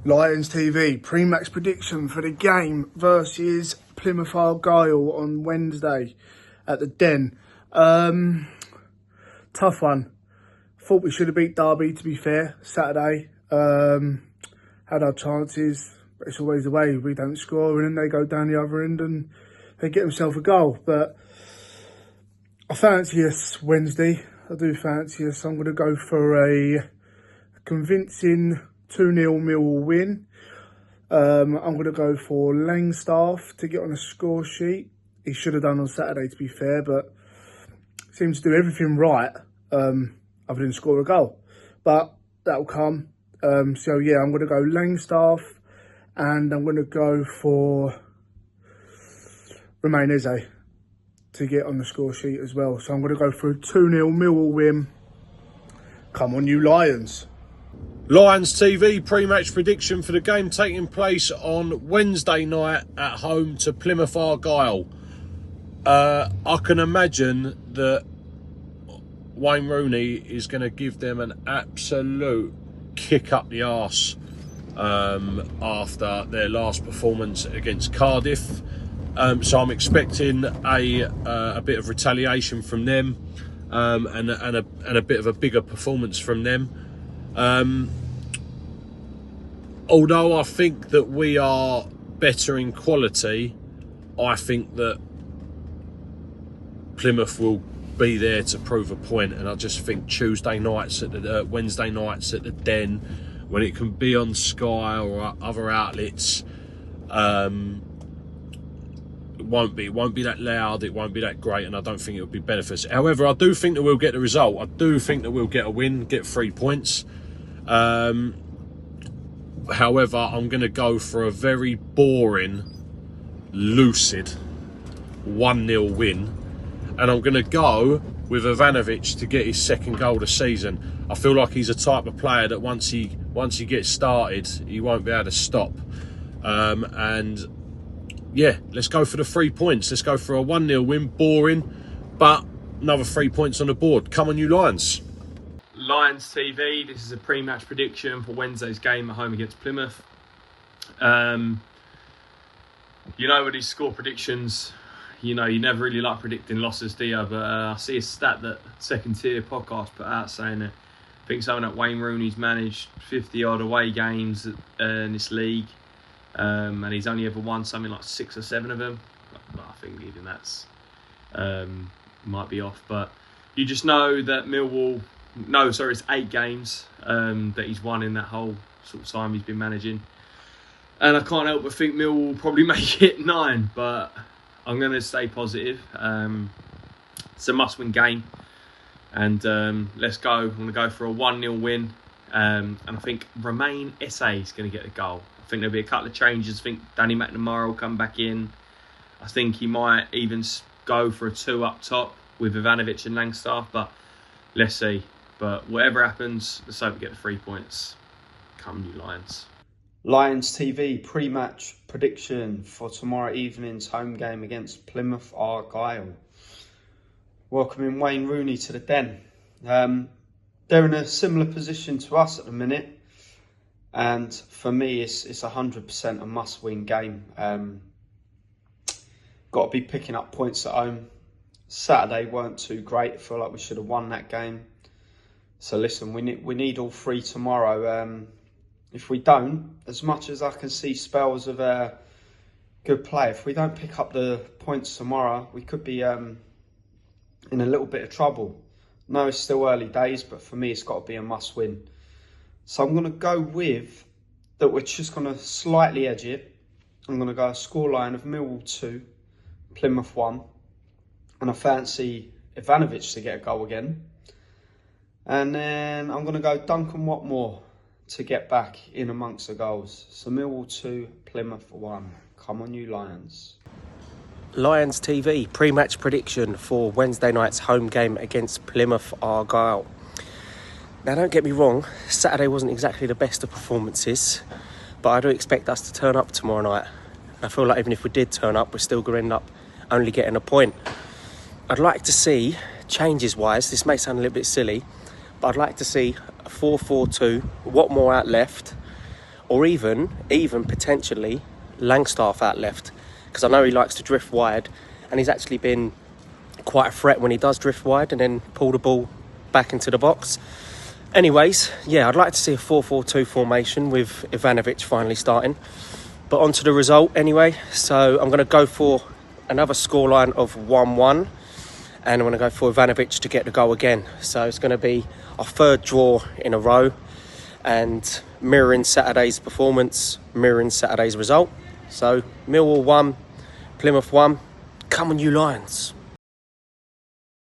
Lions TV pre-match prediction for the game versus Plymouth Argyle on Wednesday at the Den. Tough one. Thought we should have beat Derby, to be fair, Saturday. Had our chances, but it's always the way. We don't score and then they go down the other end and they get themselves a goal. But I fancy us Wednesday. I do fancy us. I'm going to go for a convincing 2-0 Millwall win. I'm going to go for Langstaff to get on a score sheet. He should have done on Saturday, to be fair, but seems to do everything right other than score a goal. But that'll come. So yeah, I'm going to go Langstaff and I'm going to go for Romain Eze to get on the score sheet as well. So I'm going to go for a 2-0 Millwall win. Come on, you Lions. Lions TV pre-match prediction for the game taking place on Wednesday night at home to Plymouth Argyle. I can imagine that Wayne Rooney is going to give them an absolute kick up the arse after their last performance against Cardiff. So I'm expecting a bit of retaliation from them and a bit of a bigger performance from them. Although I think that we are better in quality, I think that Plymouth will be there to prove a point, and I just think Wednesday nights at the Den, when it can be on Sky or other outlets, it won't be that loud, it won't be that great, and I don't think it would be beneficial. However, I do think that we'll get the result. I do think that we'll get a win, get 3 points. However, I'm going to go for a very boring, lucid 1-0 win. And I'm going to go with Ivanovic to get his second goal of the season. I feel like he's a type of player that once he gets started, he won't be able to stop. And yeah, let's go for the 3 points. Let's go for a 1-0 win, boring, but another 3 points on the board. Come on, you Lions. Lions TV, this is a pre-match prediction for Wednesday's game at home against Plymouth. You know, with these score predictions, you know, you never really like predicting losses, do you? But I see a stat that Second Tier podcast put out saying that I think something that Wayne Rooney's managed 50-odd away games in this league, and he's only ever won something like 6 or 7 of them. I think even that's might be off. But you just know that Millwall... No, sorry, it's 8 games that he's won in that whole sort of time he's been managing. And I can't help but think Millwall will probably make it 9, but I'm going to stay positive. It's a must-win game. And let's go. I'm going to go for a 1-0 win. And I think Romain Eze is going to get a goal. I think there'll be a couple of changes. I think Danny McNamara will come back in. I think he might even go for a 2 up top with Ivanovic and Langstaff. But let's see. But whatever happens, let's hope we get the 3 points. Come, you Lions. Lions TV pre-match prediction for tomorrow evening's home game against Plymouth Argyle. Welcoming Wayne Rooney to the Den. They're in a similar position to us at the minute, and for me it's 100% a must-win game. Got to be picking up points at home. Saturday weren't too great. I feel like we should have won that game. So listen, we need all 3 tomorrow. If we don't, as much as I can see spells of good play, if we don't pick up the points tomorrow, we could be in a little bit of trouble. No, it's still early days, but for me, it's got to be a must-win. So I'm going to go with that. We're just going to slightly edge it. I'm going to go a scoreline of Millwall 2, Plymouth 1, and I fancy Ivanovic to get a goal again. And then I'm going to go Duncan Watmore to get back in amongst the goals. So Millwall 2, Plymouth 1. Come on, you Lions. Lions TV pre-match prediction for Wednesday night's home game against Plymouth Argyle. Now, don't get me wrong, Saturday wasn't exactly the best of performances, but I do expect us to turn up tomorrow night. I feel like even if we did turn up, we're still going to end up only getting a point. I'd like to see, changes-wise, this may sound a little bit silly, but I'd like to see a 4-4-2, Watmore out left, or even potentially Langstaff out left, because I know he likes to drift wide, and he's actually been quite a threat when he does drift wide and then pull the ball back into the box. Anyways, yeah, I'd like to see a 4-4-2 formation with Ivanovic finally starting. But on to the result anyway. So I'm going to go for another scoreline of 1-1. And I'm going to go for Ivanovic to get the goal again. So it's going to be our third draw in a row. And mirroring Saturday's performance, mirroring Saturday's result. So Millwall 1, Plymouth 1. Come on, you Lions.